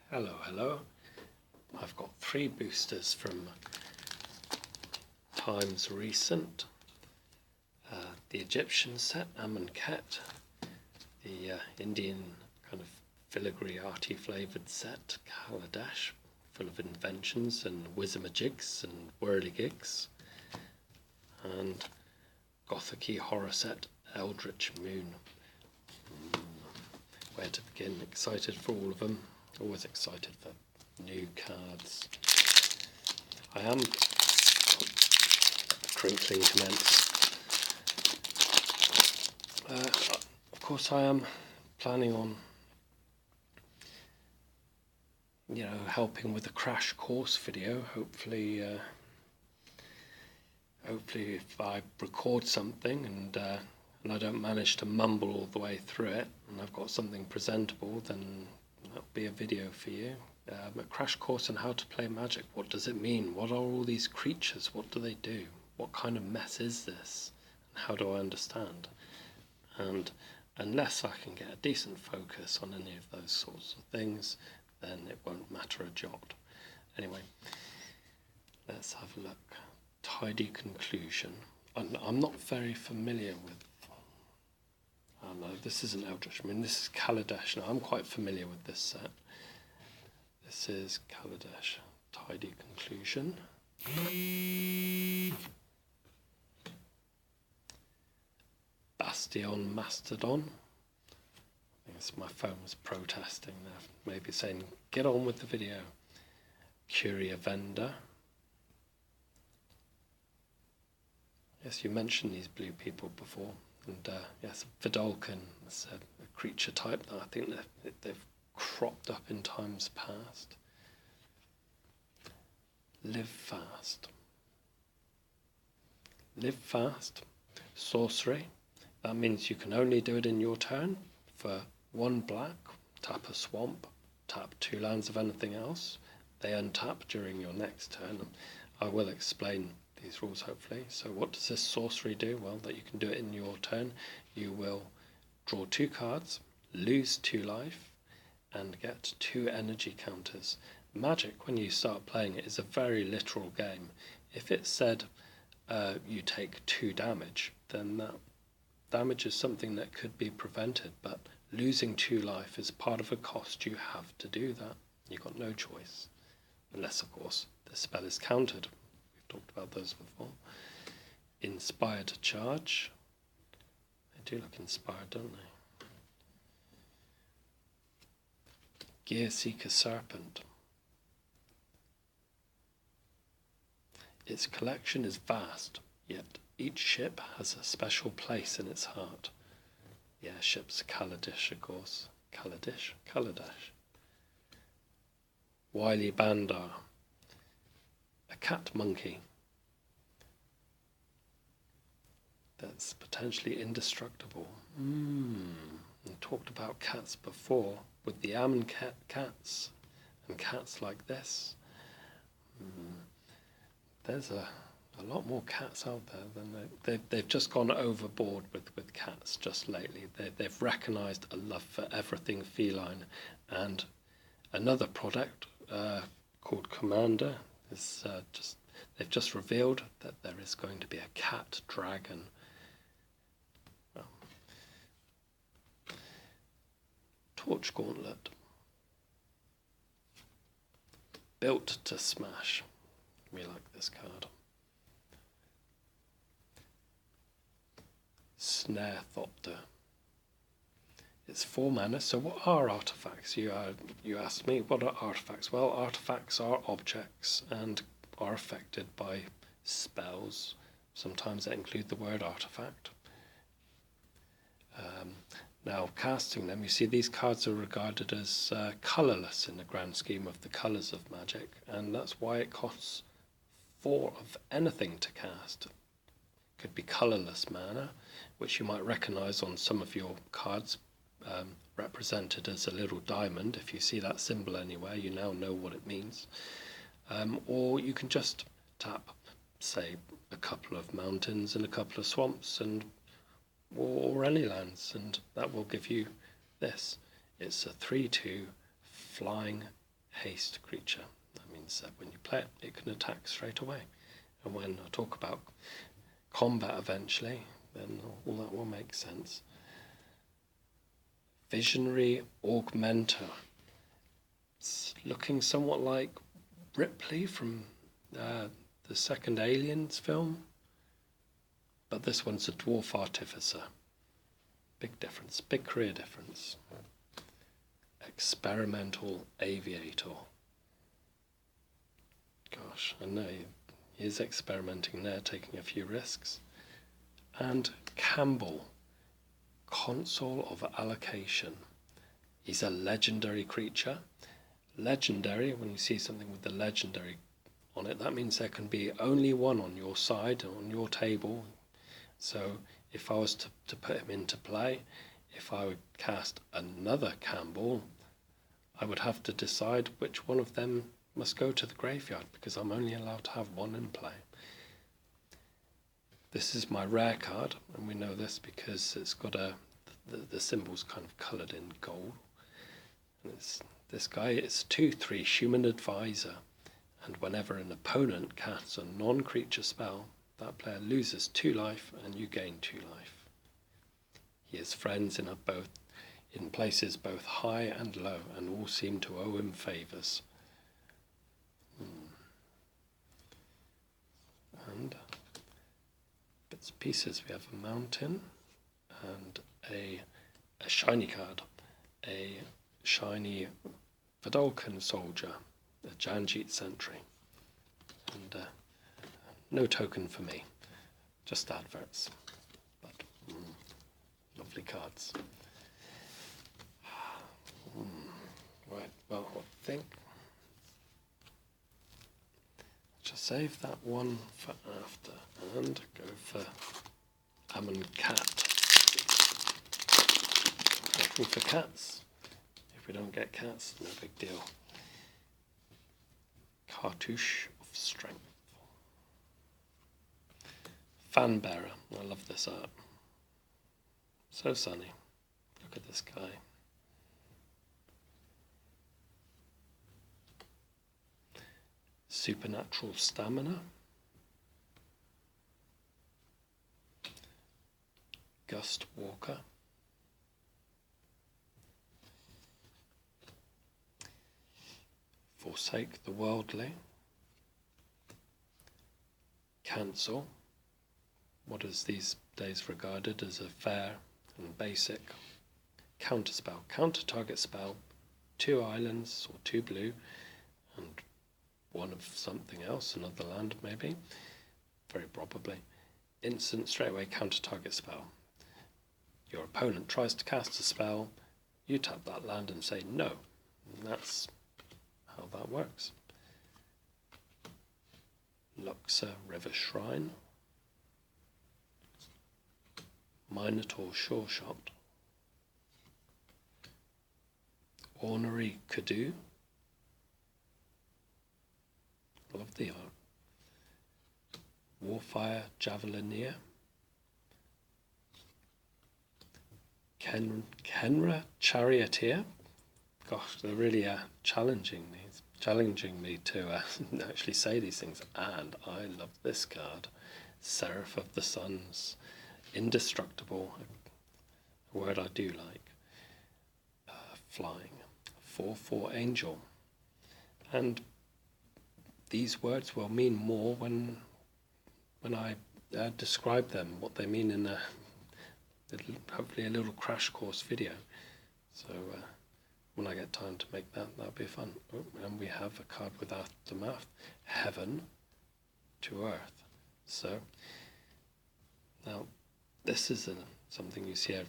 Hello. I've got 3 boosters from times recent. The Egyptian set, Amonkhet, the Indian kind of filigree arty flavoured set, Kaladesh, full of inventions and whizzamajigs and whirligigs, and Gothic-y horror set, Eldritch Moon. Where to begin? Excited for all of them. Always excited for new cards. I am crinkling commence. Of course, I am planning on, helping with the crash course video. Hopefully, if I record something and I don't manage to mumble all the way through it, and I've got something presentable, then that'll be a video for you. A crash course on how to play Magic. What does it mean? What are all these creatures? What do they do? What kind of mess is this? And how do I understand? And unless I can get a decent focus on any of those sorts of things, then it won't matter a jot. Anyway, let's have a look. Tidy conclusion. I'm not very familiar with... Oh no, this isn't Eldritch. I mean, this is Kaladesh. Now, I'm quite familiar with this set. This is Kaladesh. Tidy conclusion. Bastion Mastodon. I guess my phone was protesting there, maybe saying, get on with the video. Curia Vendor. Yes, you mentioned these blue people before. And yes, Vidalcan is a creature type that I think they've cropped up in times past. Live Fast. Live Fast. Sorcery. That means you can only do it in your turn. For 1 black, tap a swamp, tap 2 lands of anything else. They untap during your next turn. I will explain these rules hopefully. So what does this sorcery do? Well, that you can do it in your turn. You will draw 2 cards, lose 2 life, and get 2 energy counters. Magic, when you start playing it, is a very literal game. If it said you take 2 damage, then that damage is something that could be prevented, but losing 2 life is part of a cost. You have to do that. You've got no choice. Unless, of course, the spell is countered. We've talked about those before. Inspired Charge. They do look inspired, don't they? Gear Seeker Serpent. Its collection is vast, yet each ship has a special place in its heart. Yeah, ship's Kaladesh, of course. Kaladesh. Wily Bandar. A cat monkey. That's potentially indestructible. We talked about cats before, with the Amonkhet cats, and cats like this. There's a lot more cats out there than they've just gone overboard with cats just lately. They've recognised a love for everything feline, and another product called Commander is they've just revealed that there is going to be a cat dragon. Torch Gauntlet. Built to smash. We like this card. Snare Thopter. It's 4 mana, so what are artifacts? You asked me, what are artifacts? Well, artifacts are objects and are affected by spells. Sometimes they include the word artifact. Now, casting them, you see these cards are regarded as colourless in the grand scheme of the colours of Magic, and that's why it costs 4 of anything to cast. Could be colourless mana, which you might recognise on some of your cards, represented as a little diamond. If you see that symbol anywhere, you now know what it means. Or you can just tap, say, a couple of mountains and a couple of swamps, or any lands, and that will give you this. It's a 3/2 flying haste creature. That means that when you play it, it can attack straight away. And when I talk about combat eventually, then all that will make sense. Visionary Augmenter. It's looking somewhat like Ripley from the second Aliens film, but this one's a dwarf artificer. Big difference, big career difference. Experimental Aviator. Gosh, I know he is experimenting there, taking a few risks. And Campbell, Consul of Allocation. He's a legendary creature. Legendary, when you see something with the legendary on it, that means there can be only one on your side, on your table. So if I was to put him into play, if I would cast another Campbell, I would have to decide which one of them must go to the graveyard, because I'm only allowed to have one in play. This is my rare card, and we know this because it's got the symbol's kind of coloured in gold. And this guy is 2/3 Human Advisor, and whenever an opponent casts a non-creature spell, that player loses 2 life and you gain 2 life. He has friends in places both high and low, and all seem to owe him favours. And bits and pieces, we have a mountain and a shiny card, a shiny Vidalcan soldier, a Janjit sentry, and no token for me, just adverts, but lovely cards. Right, well, I think I'll save that one for after and go for Ammon Cat. Looking for cats. If we don't get cats, no big deal. Cartouche of Strength. Fan Bearer. I love this art. So sunny. Look at this guy. Supernatural Stamina. Gust Walker. Forsake the Worldly. Cancel. What is these days regarded as a fair and basic counterspell. Counter target spell, 2 islands or 2 blue, and 1 of something else, another land maybe, very probably. Instant straight away counter target spell. Your opponent tries to cast a spell, you tap that land and say no. And that's how that works. Luxor River Shrine. Minotaur Shore Shot. Ornery Cadu. Love the art. Warfire Javelineer. Kenra Charioteer. Gosh, they're really challenging me to actually say these things. And I love this card, Seraph of the Suns, Indestructible, a word I do like. Flying, 4/4 Angel, and these words will mean more when I describe them, what they mean in hopefully a little crash course video. So when I get time to make that, that'll be fun. Oh, and we have a card with Aftermath, Heaven to Earth. So now this is something you see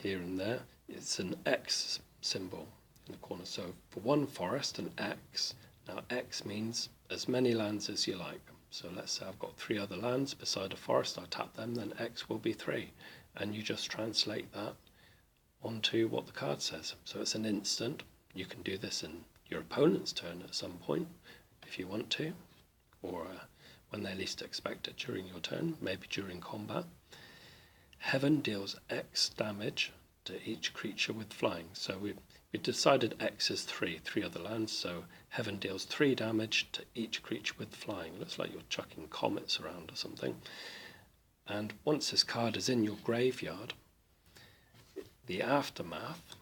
here and there. It's an X symbol in the corner. So for one forest, an X. Now X means as many lands as you like. So let's say I've got 3 other lands beside a forest, I tap them, then X will be 3. And you just translate that onto what the card says. So it's an instant. You can do this in your opponent's turn at some point if you want to, or when they least expect it during your turn, maybe during combat. Heaven deals X damage to each creature with flying. So We decided X is 3 other lands, so Heaven deals 3 damage to each creature with flying. Looks like you're chucking comets around or something. And once this card is in your graveyard, the Aftermath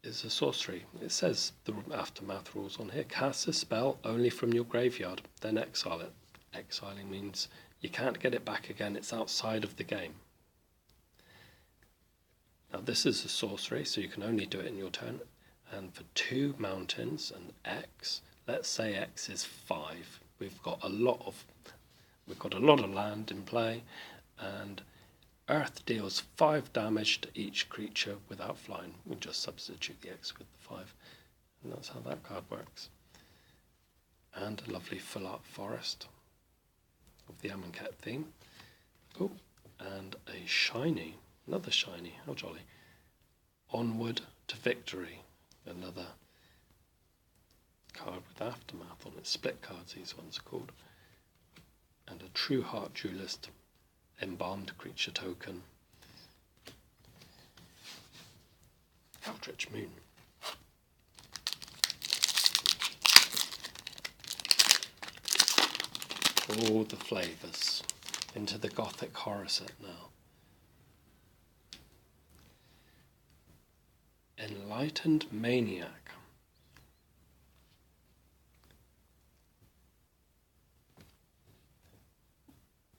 is a sorcery. It says the Aftermath rules on here. Cast a spell only from your graveyard, then exile it. Exiling means you can't get it back again, it's outside of the game. Now this is a sorcery, so you can only do it in your turn. And for 2 mountains and X, let's say X is 5. We've got a lot of land in play, and Earth deals 5 damage to each creature without flying. We'll just substitute the X with the 5, and that's how that card works. And a lovely full art forest of the Amonkhet theme. Oh, and a shiny, another shiny, how jolly. Onward to Victory, another card with Aftermath on it. Split cards, these ones are called. And a True Heart Duelist embalmed creature token. Eldritch Moon. All the flavours into the Gothic horror set now. Enlightened Maniac.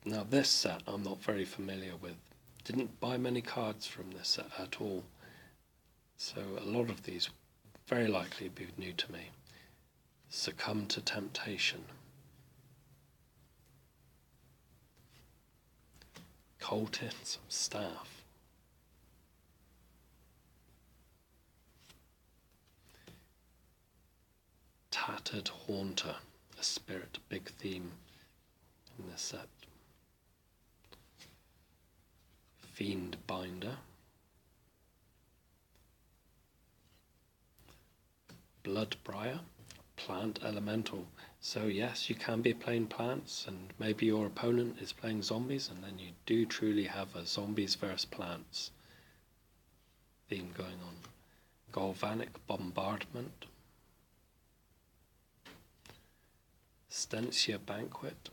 Now this set I'm not very familiar with. Didn't buy many cards from this set at all. So a lot of these very likely be new to me. Succumb to Temptation. Cultist's Staff. Tattered Haunter, a spirit, big theme in this set. Fiend Binder. Bloodbriar, plant elemental. So yes, you can be playing plants, and maybe your opponent is playing zombies, and then you do truly have a zombies versus plants theme going on. Galvanic Bombardment. Stensia Banquet.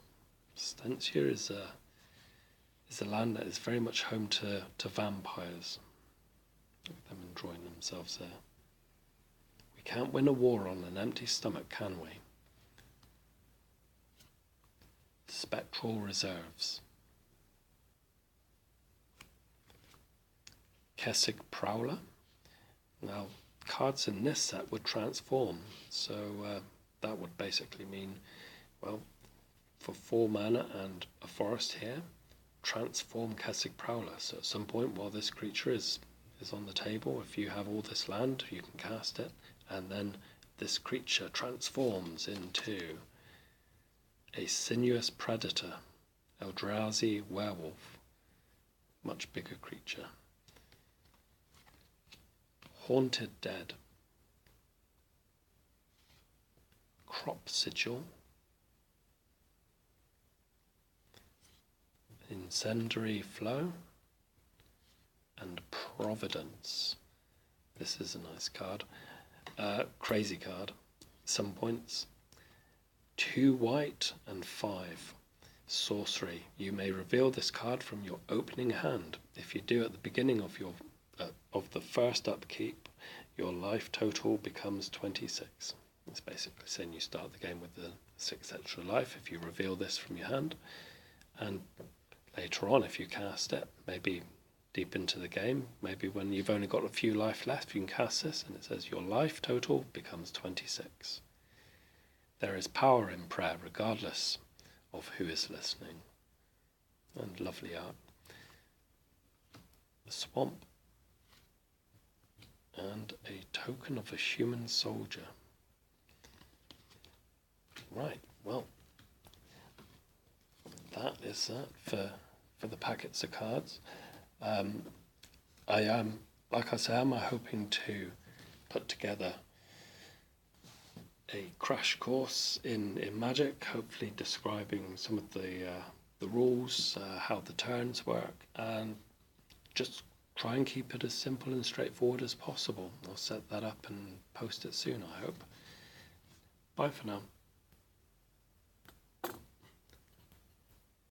Stensia is a land that is very much home to vampires. Look at them enjoying themselves there. We can't win a war on an empty stomach, can we? Spectral Reserves. Kessig Prowler. Now, cards in this set would transform, so that would basically mean, well, for 4 mana and a forest here, transform Kessig Prowler. So at some point while this creature is on the table, if you have all this land, you can cast it, and then this creature transforms into a sinuous predator, Eldrazi werewolf, much bigger creature. Haunted Dead. Crop Sigil. Incendiary Flow. And Providence. This is a nice card. Crazy card. Some points. 2 white and 5. Sorcery. You may reveal this card from your opening hand. If you do at the beginning of your of the first upkeep, your life total becomes 26. It's basically saying you start the game with the 6 extra life if you reveal this from your hand, and later on if you cast it, maybe deep into the game, maybe when you've only got a few life left, you can cast this and it says your life total becomes 26. There is power in prayer regardless of who is listening. And lovely art. The Swamp. And a token of a human soldier. Right, well, that is that for the packets of cards. I am, like I say, I'm hoping to put together a crash course in Magic, hopefully describing some of the rules, how the turns work, and just try and keep it as simple and straightforward as possible. I'll set that up and post it soon, I hope. Bye for now.